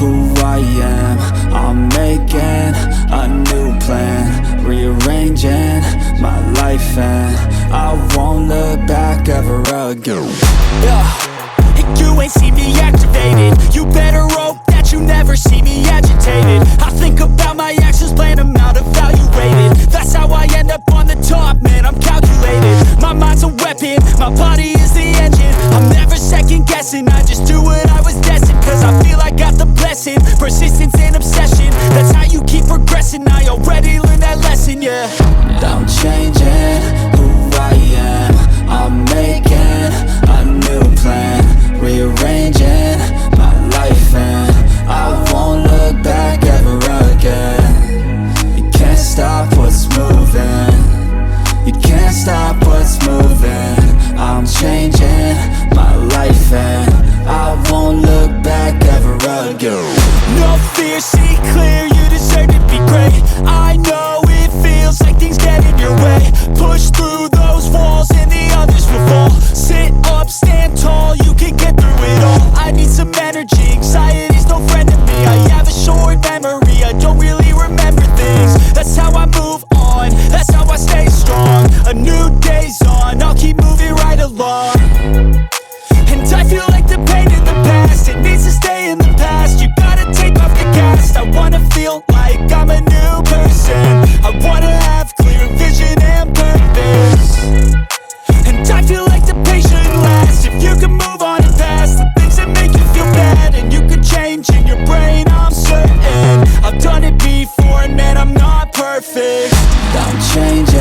who I am. I'm making a new plan, rearranging my life, and I won't look back ever again. And you ain't see me activated. You better hope that you never see me agitated. I think about my actions, plan them out, evaluated. That's how I end up on the top, man, I'm calculated. My mind's a weapon, my body is the engine. I'm never second guessing, I just do what I was destined. Cause I feel I got the blessing, persistence and obsession. That's how you keep progressing, I already learned that lesson, yeah. I'm changing who I am. I'm making a new plan, rearranging my life, and I won't look back ever again. You can't stop what's moving, you can't stop what's moving. I'm changing my life, and I won't look back ever again. No fear, see clear, you deserve to be great. I know it feels like things get in your way. Push through those walls and the others will fall. Sit up, stand tall, you can get through it all. I need some energy, anxiety's no friend to me. I have a short memory, I don't really remember things. That's how I move on, that's how I stay strong. A new day's on, I'll keep moving right along. And I feel like the pain in the past, it needs to stay in the past. You gotta take off the cast. I wanna feel like I'm a new person. I wanna have clear vision and purpose. And I feel like the pain shouldn't last. If you can move on and past the things that make you feel bad, and you can change in your brain, I'm certain. I've done it before and man, I'm not perfect. I'm changing